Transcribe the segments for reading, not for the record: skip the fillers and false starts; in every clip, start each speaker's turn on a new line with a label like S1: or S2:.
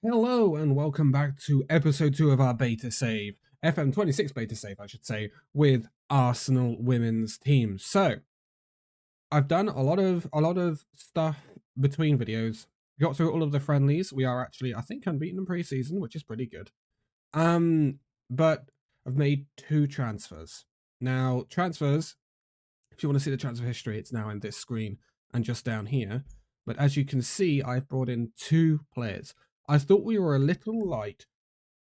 S1: Hello and welcome back to episode 2 of our beta save, FM26 beta save, I should say, with Arsenal women's team. So, I've done a lot of stuff between videos. Got through all of the friendlies. We are actually, I think, unbeaten in pre-season, which is pretty good. But I've made 2 transfers. Now, transfers, if you want to see the transfer history, it's now in this screen and just down here. But as you can see, I've brought in 2 players. I thought we were a little light.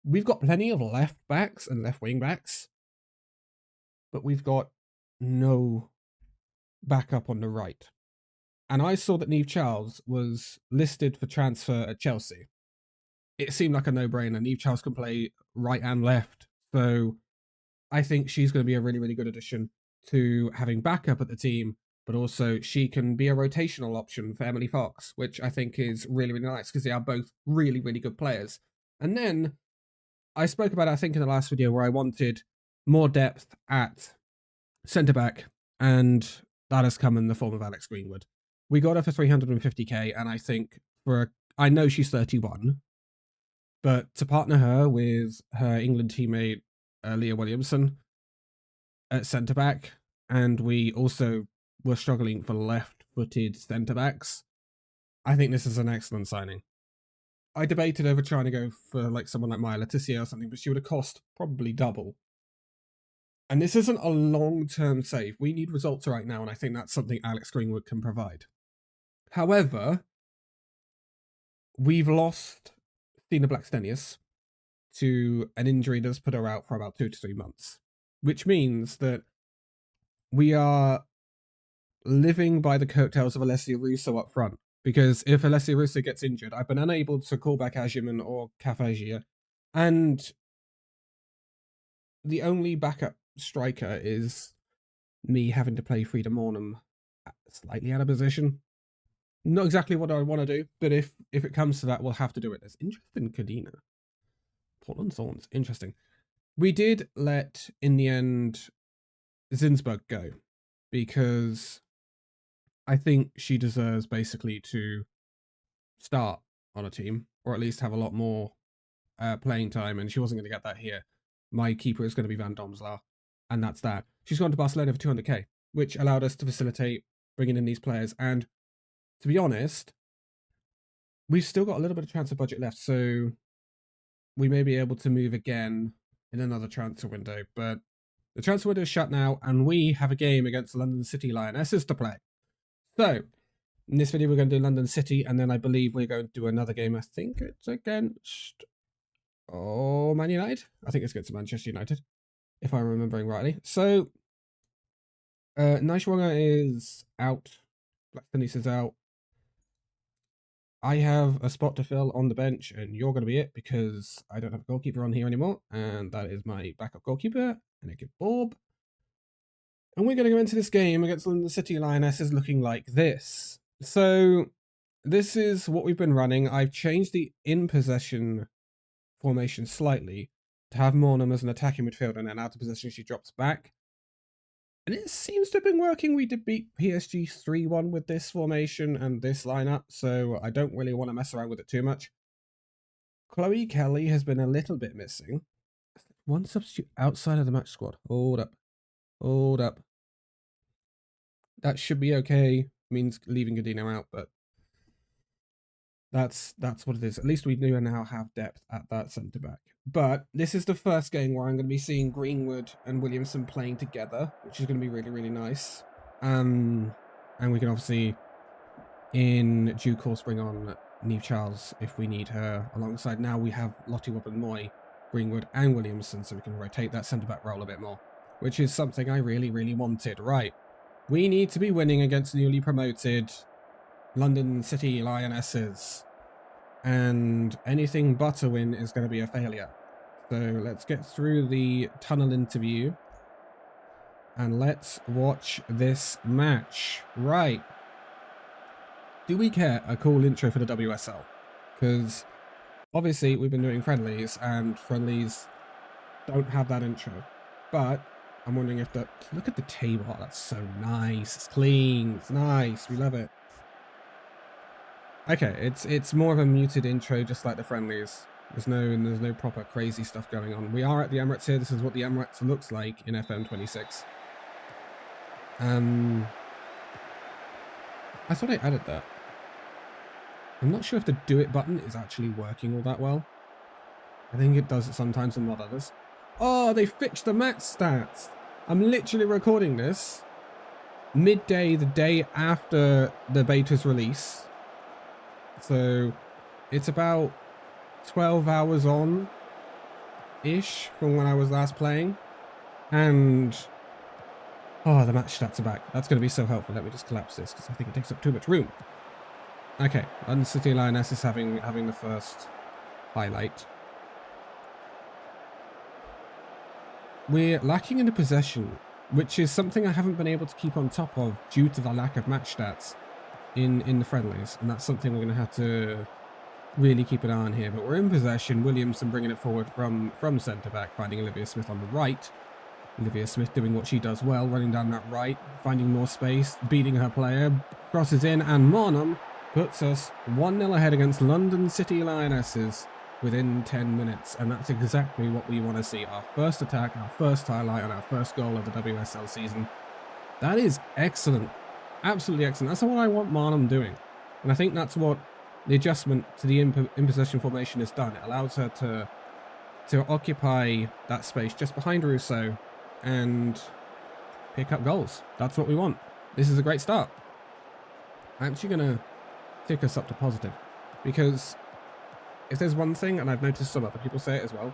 S1: We've got plenty of left backs and left wing backs, but we've got no backup on the right. And I saw that Neve Charles was listed for transfer at Chelsea. It seemed like a no-brainer. Neve Charles can play right and left, so I think she's going to be a really, really good addition to having backup at the team, but also she can be a rotational option for Emily Fox, which I think is really, really nice because they are both really, really good players. And then I spoke about it, I think, in the last video where I wanted more depth at centre back, and that has come in the form of Alex Greenwood. We got her for 350k, and I think I know she's 31, but to partner her with her England teammate Leah Williamson at centre back, and we also were struggling for left-footed centre backs, I think this is an excellent signing. I debated over trying to go for like someone like Maya Leticia or something, but she would have cost probably double. And this isn't a long-term save. We need results right now, and I think that's something Alex Greenwood can provide. However, we've lost Stina Blackstenius to an injury that's put her out for about 2 to 3 months, which means that we are living by the coattails of Alessia Russo up front. Because if Alessia Russo gets injured, I've been unable to call back Ajiman or Kafagia, and the only backup striker is me having to play Frida Mornham slightly out of position. Not exactly what I want to do, but if it comes to that, we'll have to do it. There's interest in Kadena. Portland Thorns, interesting. We did let, in the end, Zinsberg go, because I think she deserves basically to start on a team, or at least have a lot more playing time, and she wasn't going to get that here. My keeper is going to be Van Domslaar, and that's that. She's gone to Barcelona for 200k, which allowed us to facilitate bringing in these players. And to be honest, we've still got a little bit of transfer budget left, so we may be able to move again in another transfer window. But the transfer window is shut now, and we have a game against London City Lionesses to play. So, in this video, we're going to do London City, and then I believe we're going to do another game. I think it's against Man United. I think it's against Manchester United, if I'm remembering rightly. So, Naishwanga is out. Black Denise is out. I have a spot to fill on the bench, and you're going to be it because I don't have a goalkeeper on here anymore, and that is my backup goalkeeper, Naked Bob. And we're going to go into this game against London City Lionesses looking like this. So, this is what we've been running. I've changed the in-possession formation slightly to have Mornham as an attacking midfielder, and then out of possession she drops back. And it seems to have been working. We did beat PSG 3-1 with this formation and this lineup, so I don't really want to mess around with it too much. Chloe Kelly has been a little bit missing. One substitute outside of the match squad. Hold up. Hold up. That should be okay. Means leaving Godino out, but that's what it is. At least we do now have depth at that centre back. But this is the first game where I'm going to be seeing Greenwood and Williamson playing together, which is going to be really, really nice. And we can obviously, in due course, bring on Neve Charles if we need her alongside. Now we have Lottie Wobben-Moy, Greenwood and Williamson, so we can rotate that centre-back role a bit more, which is something I really, really wanted. Right. We need to be winning against newly promoted London City Lionesses, and anything but a win is going to be a failure. So let's get through the tunnel interview and let's watch this match. Right. Do we get a cool intro for the WSL? Because obviously we've been doing friendlies, and friendlies don't have that intro. But I'm wondering if look at the table. Oh, that's so nice. It's clean. It's nice. We love it. Okay, it's more of a muted intro, just like the friendlies. There's no proper crazy stuff going on. We are at the Emirates here. This is what the Emirates looks like in FM26. I thought I added that. I'm not sure if the do it button is actually working all that well. I think it does it sometimes and not others. Oh, they fixed the match stats. I'm literally recording this midday, the day after the beta's release. So it's about 12 hours on-ish from when I was last playing. And oh, the match stats are back. That's going to be so helpful. Let me just collapse this because I think it takes up too much room. Okay, London City Lionesses having the first highlight. We're lacking in the possession, which is something I haven't been able to keep on top of due to the lack of match stats in the friendlies, and that's something we're going to have to really keep an eye on here. But we're in possession. Williamson bringing it forward from centre-back, finding Olivia Smith on the right. Olivia Smith doing what she does well, running down that right, finding more space, beating her player, crosses in, and Monum puts us 1-0 ahead against London City Lionesses within 10 minutes, and that's exactly what we want to see. Our first attack, our first highlight, and our first goal of the WSL season. That is excellent. Absolutely excellent. That's what I want Marnham doing. And I think that's what the adjustment to the in-possession formation has done. It allows her to occupy that space just behind Rousseau and pick up goals. That's what we want. This is a great start. I'm actually going to tick us up to positive, because if there's one thing, and I've noticed some other people say it as well,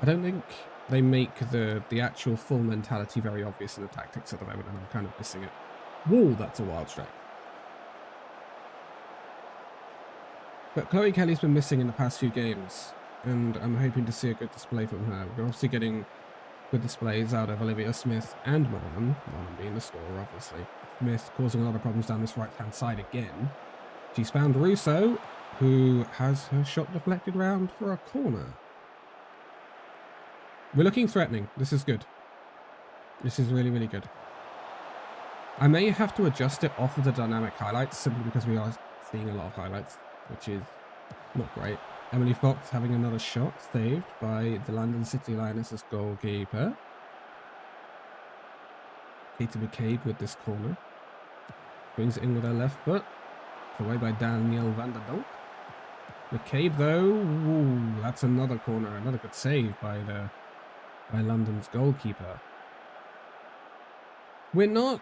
S1: I don't think they make the actual full mentality very obvious in the tactics at the moment, and I'm kind of missing it. Whoa, that's a wild strike. But Chloe Kelly's been missing in the past few games, and I'm hoping to see a good display from her. We're obviously getting good displays out of Olivia Smith and Monum being the scorer, obviously. Smith causing a lot of problems down this right-hand side again. She's found Russo, who has her shot deflected round for a corner. We're looking threatening. This is good. This is really, really good. I may have to adjust it off of the dynamic highlights, simply because we are seeing a lot of highlights, which is not great. Emily Fox having another shot saved by the London City Lionesses goalkeeper. Katie McCabe with this corner. Brings it in with her left foot. Away by Danielle van der Donk. McCabe though, ooh, that's another corner, another good save by London's goalkeeper. We're not.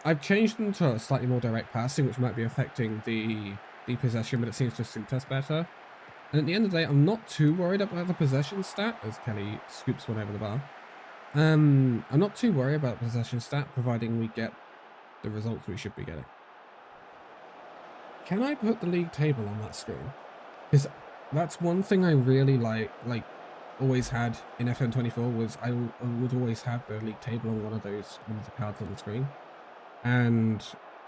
S1: I've changed them to slightly more direct passing, which might be affecting the possession, but it seems to suit us better. And at the end of the day, I'm not too worried about the possession stat, as Kelly scoops one over the bar. I'm not too worried about the possession stat, providing we get the results we should be getting. Can I put the league table on that screen? Because that's one thing I really like always had in FM24 was I would always have the league table on one of the cards on the screen. And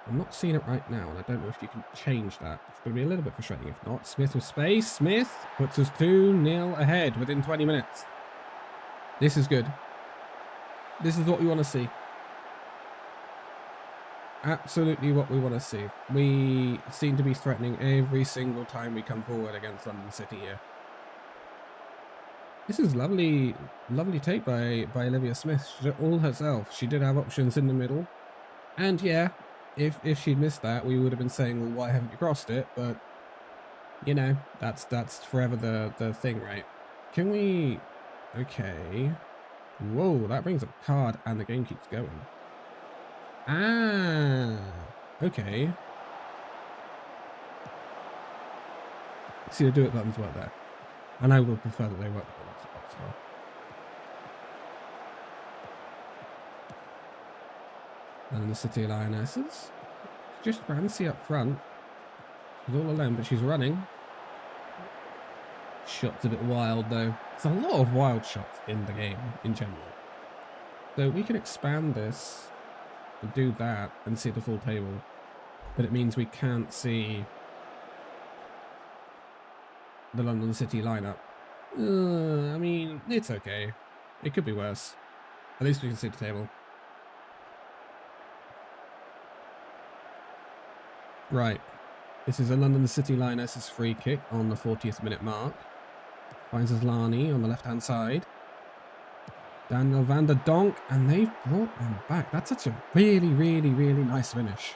S1: I'm not seeing it right now, and I don't know if you can change that. It's going to be a little bit frustrating if not. Smith with space. Smith puts us 2-0 ahead within 20 minutes. This is good. This is what we want to see. Absolutely what we want to see. We seem to be threatening every single time we come forward against London City here. This is lovely take by Olivia Smith. She did it all herself. She did have options in the middle. And yeah, if she'd missed that, we would have been saying, well, why haven't you crossed it? But, you know, that's forever the thing, right? Can we... Okay. Whoa, that brings up a card and the game keeps going. Ah, okay. See, the do it buttons work there. And I would prefer that they work the box as well. And the City Lionesses. Just fancy up front. She's all alone, but she's running. Shot's a bit wild, though. It's a lot of wild shots in the game, in general. So we can expand this and do that and see the full table. But it means we can't see the London City lineup. I mean, it's okay. It could be worse. At least we can see the table. Right. This is a London City Lionesses free kick on the 40th minute mark. Finds Aslani on the left-hand side. Daniel van der Donk, and they've brought one back. That's such a really, really, really nice finish.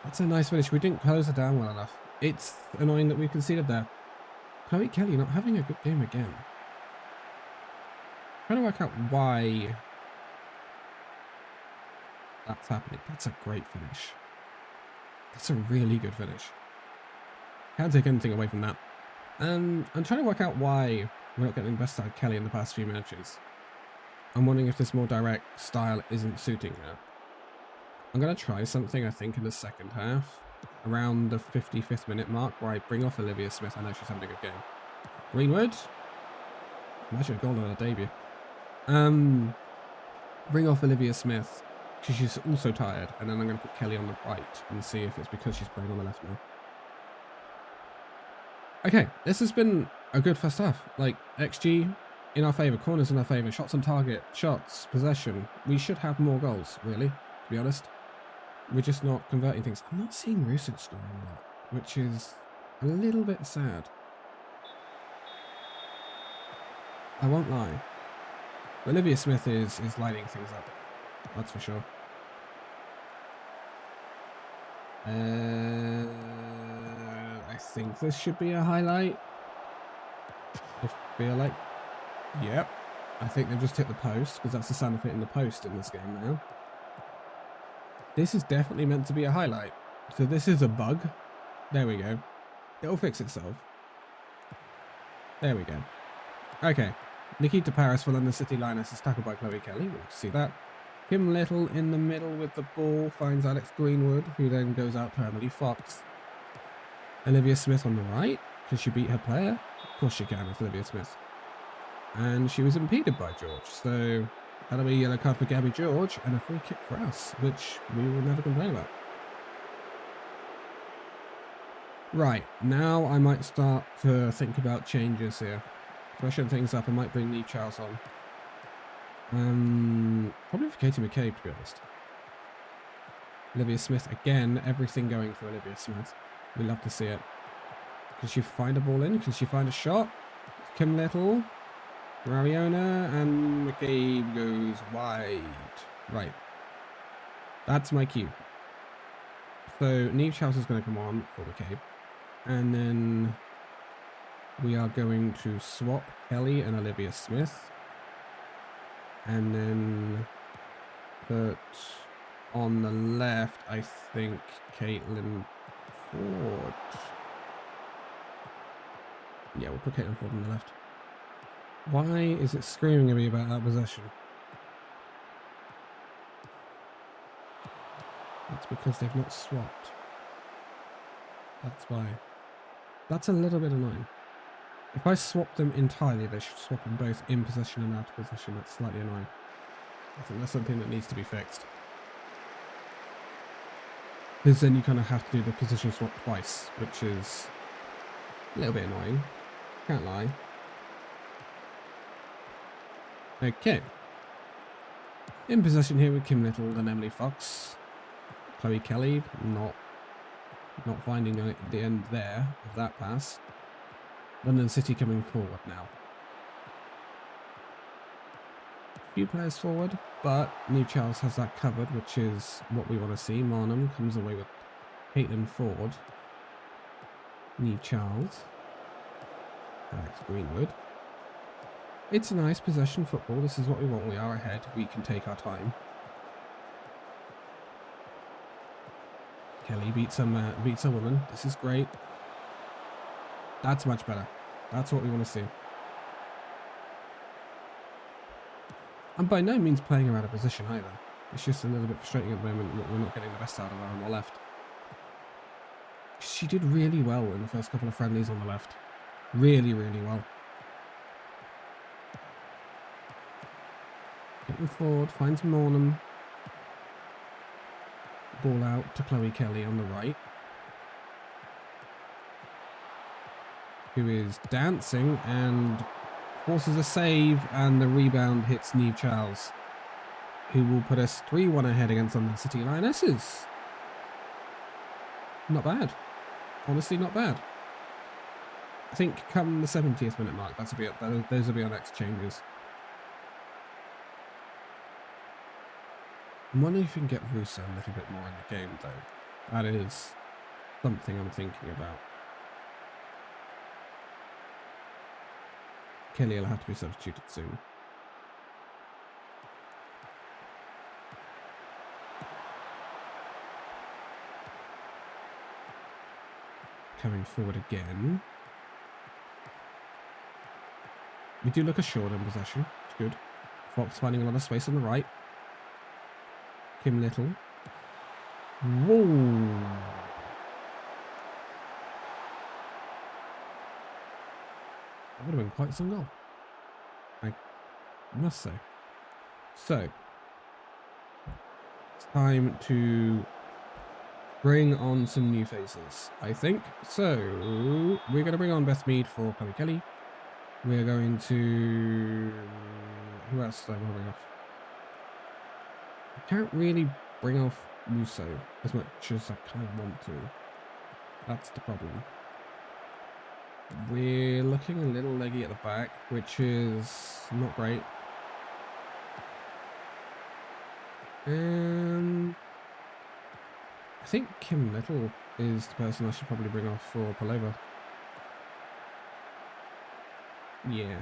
S1: That's a nice finish. We didn't close it down well enough. It's annoying that we conceded there. Chloe Kelly not having a good game again. Trying to work out why that's happening. That's a great finish. That's a really good finish. Can't take anything away from that. I'm trying to work out why we're not getting the best out of Kelly in the past few matches. I'm wondering if this more direct style isn't suiting her. I'm going to try something, I think, in the second half. Around the 55th minute mark, where I bring off Olivia Smith. I know she's having a good game. Greenwood. Imagine a goal on her debut. Bring off Olivia Smith, because she's also tired. And then I'm going to put Kelly on the right and see if it's because she's playing on the left now. Okay, this has been a good first half. Like, XG in our favour, corners in our favour, shots on target, shots, possession. We should have more goals, really, to be honest. We're just not converting things. I'm not seeing Rusic scoring a lot, which is a little bit sad. I won't lie. Olivia Smith is lighting things up. That's for sure. I think this should be a highlight. I feel like. Yep. I think they've just hit the post, because that's the sound of hitting the post in this game now. This is definitely meant to be a highlight. So this is a bug. There we go. It'll fix itself. There we go. Okay. Nikita Paris for London City Lionesses, tackled by Chloe Kelly. We'll see that. Kim Little in the middle with the ball finds Alex Greenwood, who then goes out to Emily Fox. Olivia Smith on the right. Can she beat her player? Of course she can, it's Olivia Smith. And she was impeded by George. So that'll be a yellow card for Gabby George and a free kick for us, which we will never complain about. Right, now I might start to think about changes here. Freshen things up, I might bring Neve Charles on. Probably for Katie McCabe, to be honest. Olivia Smith again, everything going for Olivia Smith. We love to see it. Can she find a ball in? Can she find a shot? Kim Little, Rariona, and McCabe goes wide. Right. That's my cue. So Neve Charles is going to come on for McCabe. And then we are going to swap Kelly and Olivia Smith. And then put on the left, I think, Caitlin Ford. Yeah, we'll put Caitlin Ford on the left. Why is it screaming at me about that possession? That's because they've not swapped. That's why. That's a little bit annoying. If I swap them entirely, they should swap them both in possession and out of possession. That's slightly annoying. I think that's something that needs to be fixed. Because then you kind of have to do the position swap twice, which is a little bit annoying. Can't lie. Okay. In possession here with Kim Little and Emily Fox. Chloe Kelly not finding the end there of that pass. London City coming forward now. A few players forward, but Neve Charles has that covered, which is what we want to see. Marnham comes away with Caitlin Ford. Neve Charles. Alex Greenwood. It's a nice possession football. This is what we want. We are ahead. We can take our time. Kelly beats a woman. This is great. That's much better. That's what we want to see. I'm by no means playing her out of position either. It's just a little bit frustrating at the moment that we're not getting the best out of her on the left. She did really well in the first couple of friendlies on the left. Really, really well. Getting forward, finds Mornham. Ball out to Chloe Kelly on the right. Who is dancing and forces a save, and the rebound hits Neve Charles, who will put us 3-1 ahead against London City Lionesses. Not bad. Honestly, not bad. I think come the 70th minute mark, those will be our next changes. I'm wondering if we can get Russo a little bit more in the game, though. That is something I'm thinking about. Kelly will have to be substituted soon. Coming forward again. We do look assured in possession. It's good. Fox finding a lot of space on the right. Kim Little. Whoa! That would have been quite some goal, I must say. So, it's time to bring on some new faces, I think. So, we're going to bring on Beth Mead for Chloe Kelly. We're going to... Who else do I want to bring off? I can't really bring off Musso as much as I kind of want to. That's the problem. We're looking a little leggy at the back, which is not great. And I think Kim Little is the person I should probably bring off for Palova. Yeah,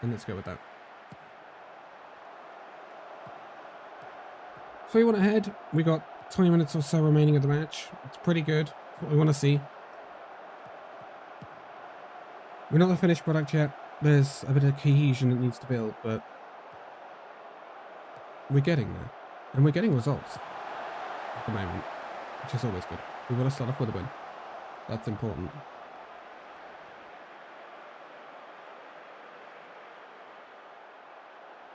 S1: and let's go with that. 3-1 ahead. We got 20 minutes or so remaining of the match. It's pretty good. It's what we want to see. We're not the finished product yet. There's a bit of cohesion that needs to build, but we're getting there. And we're getting results at the moment, which is always good. We want to start off with a win. That's important.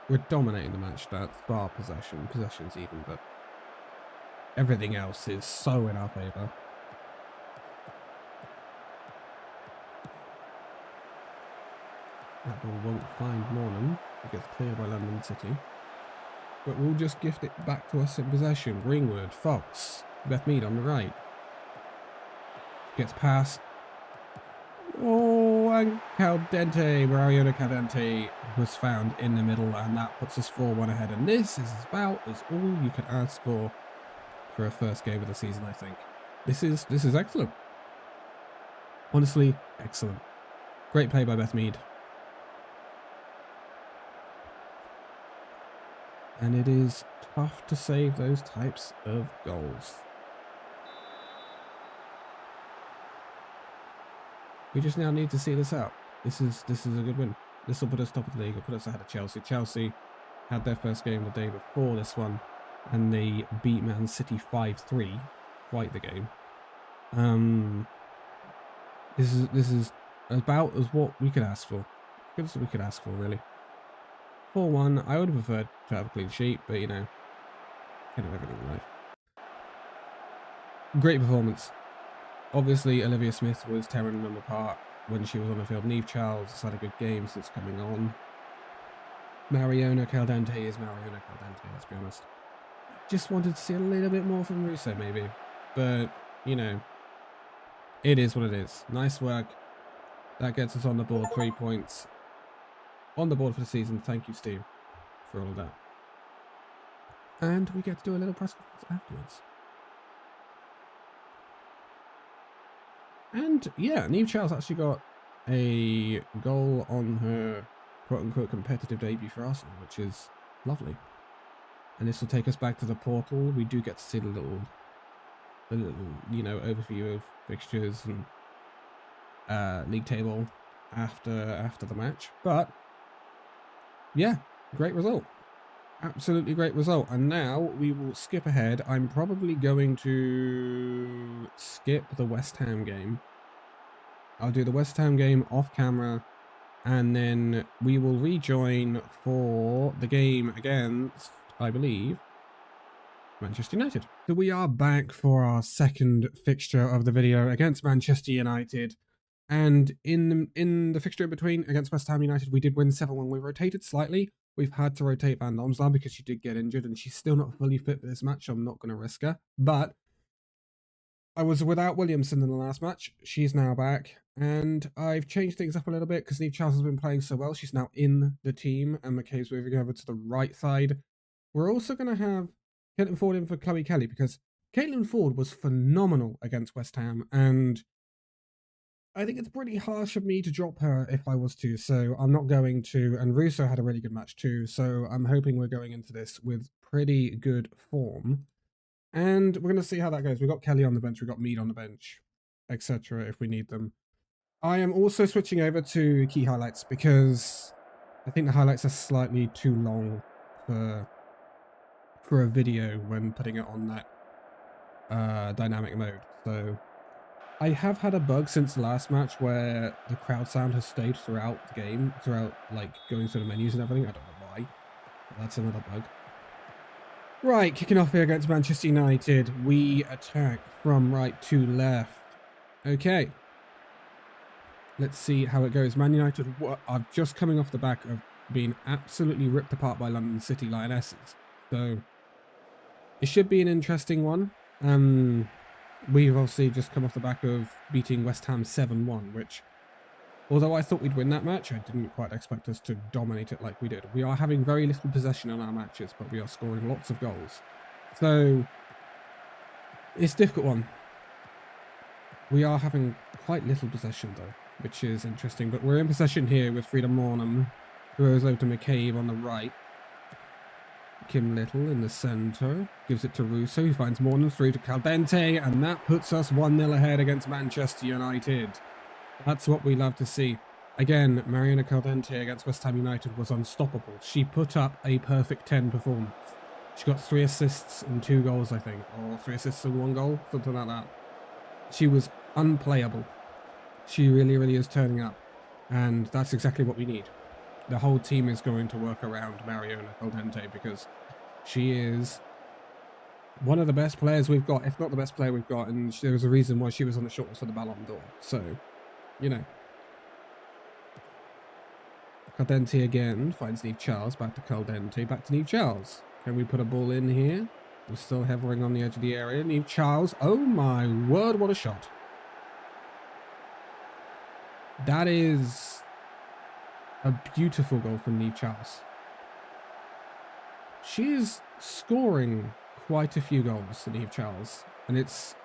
S1: We're dominating the match stats, bar possession. Possession's even, but everything else is so in our favour. That ball won't find Mornan. It gets cleared by London City. But we'll just gift it back to us in possession. Greenwood, Fox, Beth Mead on the right. Gets past. Oh, and Mariona Caldente was found in the middle, and that puts us 4-1 ahead. And this is about as all you can ask for a first game of the season, I think. This is excellent. Honestly, excellent. Great play by Beth Mead. And it is tough to save those types of goals. We just now need to see this out. This is a good win. This will put us top of the league. It'll put us ahead of Chelsea. Chelsea had their first game the day before this one, and they beat Man City 5-3. Quite the game. This is about as what we could ask for. Good as we could ask for, really. 4-1. I would have preferred to have a clean sheet, but you know, kind of everything in life. Great performance. Obviously, Olivia Smith was tearing them apart when she was on the field. Neve Charles has had a good game since coming on. Mariona Caldente is Mariona Caldente, let's be honest. Just wanted to see a little bit more from Russo, maybe. But, you know, it is what it is. Nice work. That gets us on the board. 3 points. On the board for the season. Thank you, Steve, for all of that. And we get to do a little press conference afterwards. And yeah, Neve Charles actually got a goal on her quote-unquote competitive debut for Arsenal, which is lovely. And this will take us back to the portal. We do get to see the little you know, overview of fixtures and league table after the match. But yeah, great result. Absolutely great result. And now we will skip ahead. I'm probably going to skip the West Ham game. I'll do the West Ham game off camera, and then we will rejoin for the game against, I believe, Manchester United. So we are back for our second fixture of the video against Manchester United. And in the fixture in between against West Ham United, we did win 7-1. We rotated slightly. We've had to rotate Van Domslaan because she did get injured and she's still not fully fit for this match, so I'm not going to risk her. But I was without Williamson in the last match. She's now back. And I've changed things up a little bit because Neve Charles has been playing so well. She's now in the team, and McKay's moving over to the right side. We're also going to have Caitlin Ford in for Chloe Kelly because Caitlin Ford was phenomenal against West Ham, and I think it's pretty harsh of me to drop her if I was to, so I'm not going to. And Russo had a really good match too, so I'm hoping we're going into this with pretty good form. And we're going to see how that goes. We've got Kelly on the bench, we've got Mead on the bench, etc. if we need them. I am also switching over to key highlights because I think the highlights are slightly too long for a video when putting it on that dynamic mode. So I have had a bug since the last match where the crowd sound has stayed throughout the game, throughout like going through the menus and everything. I don't know why, but that's another bug. Right, kicking off here against Manchester United. We attack from right to left. Okay. Let's see how it goes. Man United are just coming off the back of being absolutely ripped apart by London City Lionesses. So it should be an interesting one. We've obviously just come off the back of beating West Ham 7-1, which, although I thought we'd win that match, I didn't quite expect us to dominate it like we did. We are having very little possession in our matches, but we are scoring lots of goals. So it's a difficult one. We are having quite little possession though, which is interesting. But we're in possession here with Frida Mornham, who goes over to McCabe on the right. Kim Little in the centre, gives it to Russo, who finds Mornham through to Caldente, and that puts us 1-0 ahead against Manchester United. That's what we love to see. Again, Mariana Caldente against West Ham United was unstoppable. She put up a perfect 10 performance. She got 3 assists and 2 goals, I think, or 3 assists and 1 goal, something like that. She was unplayable. She really, really is turning up, and that's exactly what we need. The whole team is going to work around Mariana Caldente because she is one of the best players we've got, if not the best player we've got, and there was a reason why she was on the shortlist for the Ballon d'Or. So, you know. Caldente again finds Neve Charles, back to Caldente, back to Neve Charles. Can we put a ball in here? We're still hovering on the edge of the area. Neve Charles, oh my word, what a shot. That is a beautiful goal from Neve Charles. She is scoring quite a few goals, Neve Charles, and it's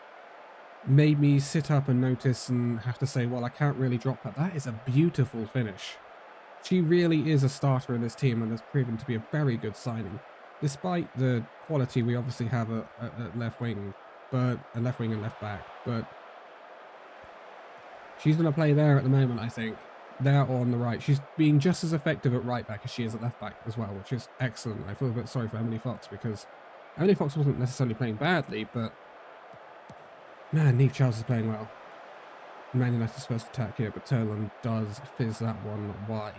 S1: made me sit up and notice and have to say, well, I can't really drop her. That is a beautiful finish. She really is a starter in this team and has proven to be a very good signing, despite the quality we obviously have at left wing, but a left wing and left back. But she's going to play there at the moment, I think. There or on the right. She's being just as effective at right back as she is at left back as well, which is excellent. I feel a bit sorry for Emily Fox because Emily Fox wasn't necessarily playing badly, but man, Neve Charles is playing well. Man United's first attack here, but Turland does fizz that one wide.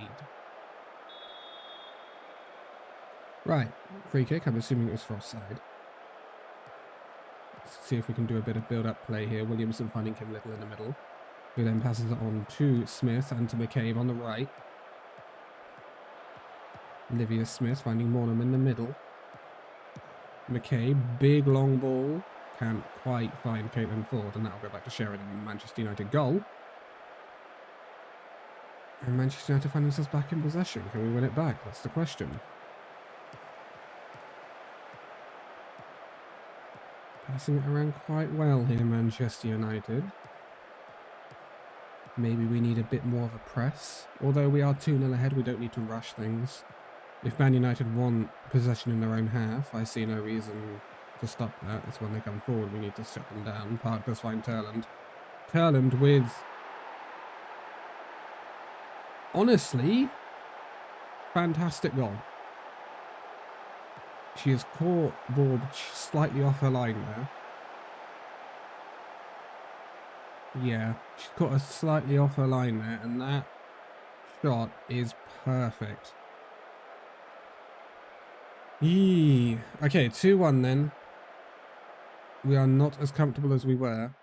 S1: Right, free kick. I'm assuming it was for offside. Let's see if we can do a bit of build-up play here. Williamson finding Kim Little in the middle, who then passes it on to Smith and to McCabe on the right. Olivia Smith finding Mornham in the middle. McCabe, big long ball. Can't quite find Caitlin Ford, and that'll go back to Sheridan in the Manchester United goal. And Manchester United find themselves back in possession. Can we win it back? That's the question. Passing it around quite well here, Manchester United. Maybe we need a bit more of a press. Although we are 2-0 ahead, we don't need to rush things. If Man United want possession in their own half, I see no reason to stop that. It's when they come forward we need to shut them down. Park does find Turland. Turland with, honestly, fantastic goal. She has caught ball slightly off her line there. Yeah, she's caught her slightly off her line there, and that shot is perfect. Yee. Okay, 2-1 then. We are not as comfortable as we were.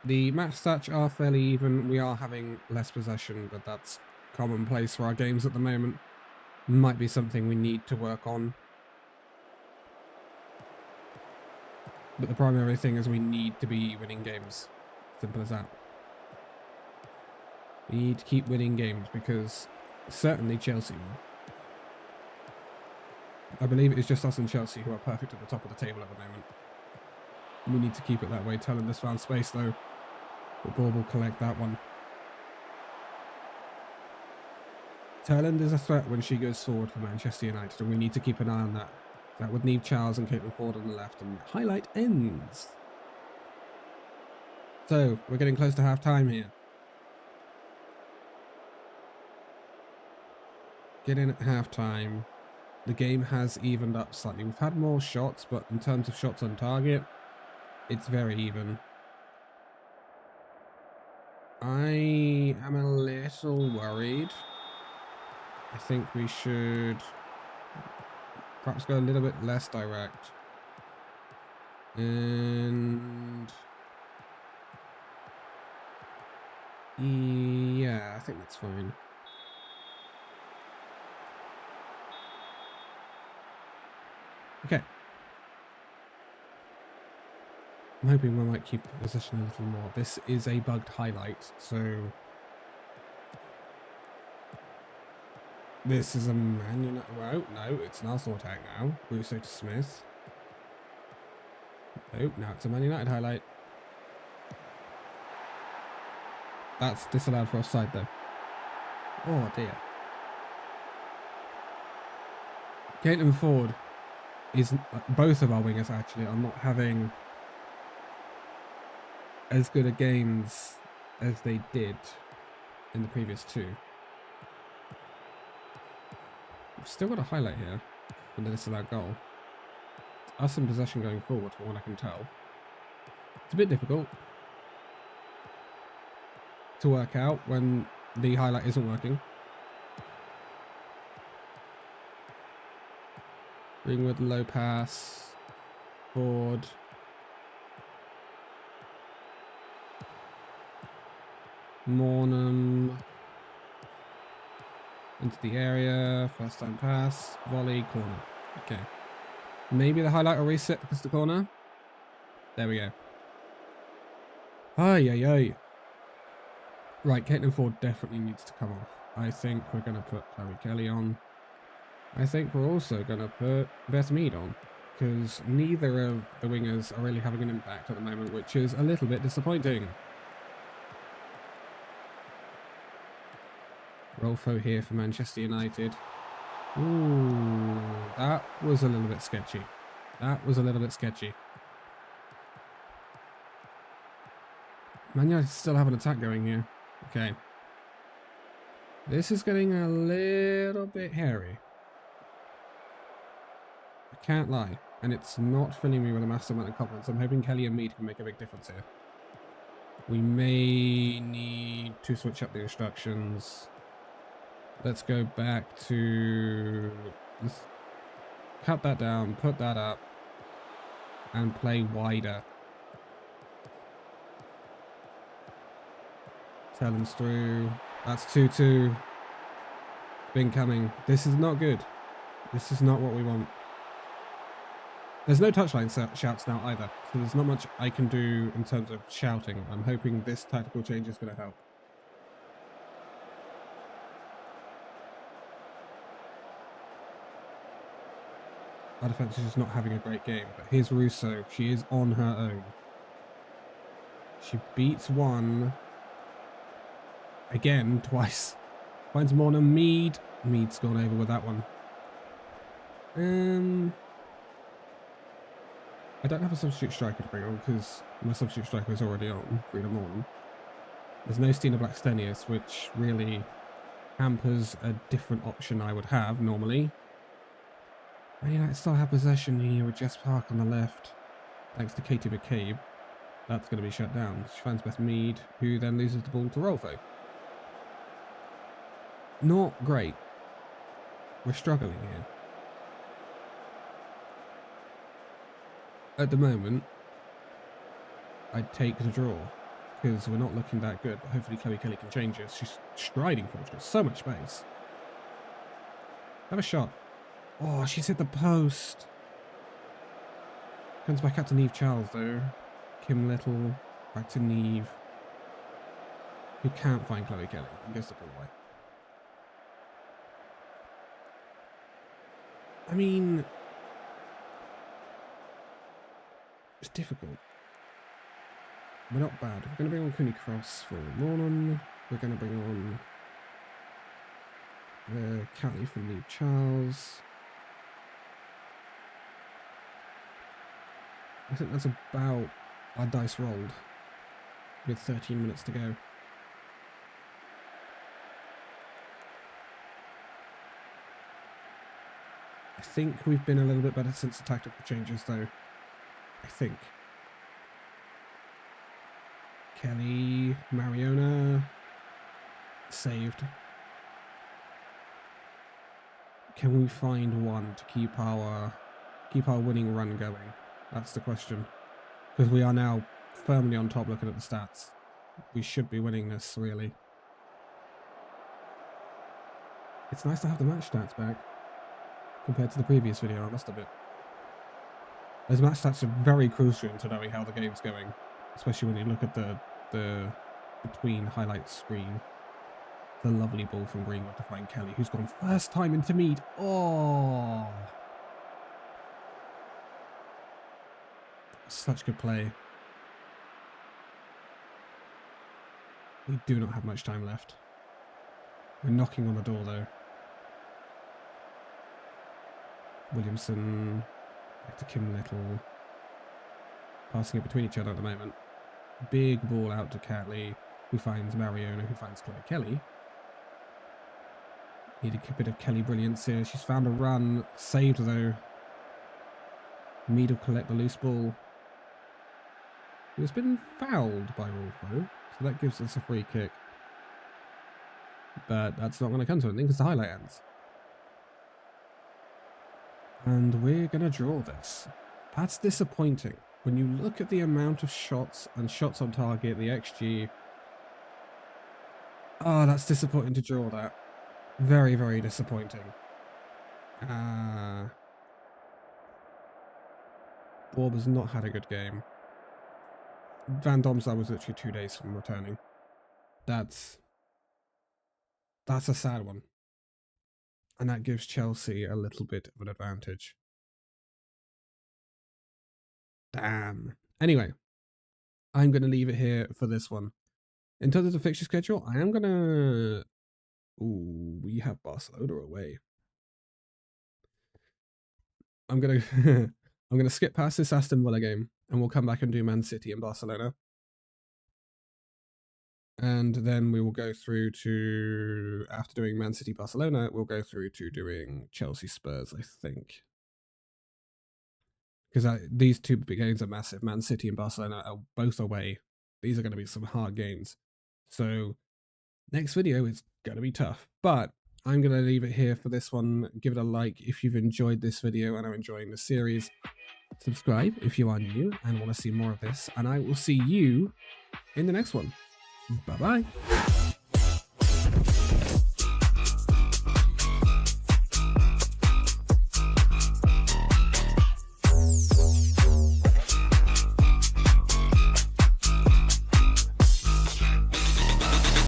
S1: The match stats are fairly even. We are having less possession, but that's commonplace for our games at the moment. Might be something we need to work on. But the primary thing is we need to be winning games. Simple as that. We need to keep winning games because certainly Chelsea will. I believe it's just us and Chelsea who are perfect at the top of the table at the moment. We need to keep it that way. Talent has found space though. The ball will collect that one. Thailand is a threat when she goes forward for Manchester United, and we need to keep an eye on that. That would leave Charles and Caitlin Ford on the left, and highlight ends. So, we're getting close to half-time here. Getting at half-time. The game has evened up slightly. We've had more shots, but in terms of shots on target, it's very even. I am a little worried. I think we should perhaps go a little bit less direct. And yeah, I think that's fine. Okay. I'm hoping we might keep the position a little more. This is a bugged highlight, so this is a Man United. Oh, no, it's an Arsenal attack now. Russo to Smith. Oh, now it's a Man United highlight. That's disallowed for offside, though. Oh, dear. Caitlin Ford is... both of our wingers, actually, are not having as good a games as they did in the previous two. We've still got a highlight here from the disallowed goal. It's us in possession going forward, from what I can tell. It's a bit difficult to work out when the highlight isn't working. Ringwood, low pass, Ford. Mornham. Into the area, first time pass, volley, corner. Okay. Maybe the highlight will reset because of the corner. There we go. Ay, ay, ay. Right, Caitlin Ford definitely needs to come off. I think we're going to put Chloe Kelly on. I think we're also going to put Beth Mead on. Because neither of the wingers are really having an impact at the moment, which is a little bit disappointing. Rolfo here for Manchester United. Ooh, that was a little bit sketchy. That was a little bit sketchy. Man United still have an attack going here. Okay. This is getting a little bit hairy. I can't lie. And it's not filling me with a massive amount of confidence. I'm hoping Kelly and Mead can make a big difference here. We may need to switch up the instructions. Let's go back to... let's cut that down, put that up, and play wider. Talon's through. That's 2-2. Been coming. This is not good. This is not what we want. There's no touchline shouts now either, so there's not much I can do in terms of shouting. I'm hoping this tactical change is going to help. Our defense is just not having a great game, but here's Russo. She is on her own. She beats one. Again, twice. Finds Morna. Mead. Mead's gone over with that one. I don't have a substitute striker to bring on because my substitute striker is already on, Frida Morton. There's no Stina Blackstenius, which really hampers a different option I would have normally. Man United still have possession here with Jess Park on the left, thanks to Katie McCabe. That's going to be shut down. She finds Beth Mead, who then loses the ball to Rolfo. Not great. We're struggling here. At the moment, I'd take the draw, because we're not looking that good, but hopefully Chloe Kelly can change us. She's striding forward, she's got so much space. Have a shot. Oh, she's hit the post. Could Comes back out to Neve Charles, though. Kim Little, back to Neve. Who can't find Chloe Kelly and gives the ball away. I mean, it's difficult. We're not bad. We're going to bring on Cooney Cross for Mornon. We're going to bring on Catley from Neve Charles. I think that's about our dice rolled with 13 minutes to go. I think we've been a little bit better since the tactical changes, though. I think. Kelly, Mariona, saved. Can we find one to keep our winning run going? That's the question. Because we are now firmly on top looking at the stats. We should be winning this, really. It's nice to have the match stats back compared to the previous video, I must admit. Those match stats are very crucial to knowing how the game's going, especially when you look at the between highlights screen. The lovely ball from Greenwood to find Kelly, who's gone first time into meet. Oh, such good play. We do not have much time left. We're knocking on the door, though. Williamson, back to Kim Little. Passing it between each other at the moment. Big ball out to Catley, who finds Mariona, who finds Chloe Kelly. Need a bit of Kelly brilliance here. She's found a run. Saved, though. Mead will collect the loose ball. He has been fouled by Wolfo, so that gives us a free kick. But that's not going to come to anything because the highlight ends. And we're going to draw this. That's disappointing. When you look at the amount of shots and shots on target, the XG. Oh, that's disappointing to draw that. Very, very disappointing. Borb has not had a good game. Van Domsar was literally 2 days from returning. That's a sad one. And that gives Chelsea a little bit of an advantage. Damn. Anyway, I'm going to leave it here for this one. In terms of the fixture schedule, I am going to... Ooh, we have Barcelona away. I'm going to skip past this Aston Villa game and we'll come back and do Man City and Barcelona. And then we will go through to, after doing Man City Barcelona, we'll go through to doing Chelsea Spurs, I think. Because these two big games are massive. Man City and Barcelona are both away. These are going to be some hard games. So next video is going to be tough. But I'm going to leave it here for this one. Give it a like if you've enjoyed this video and are enjoying the series. Subscribe if you are new and want to see more of this. And I will see you in the next one. Bye-bye.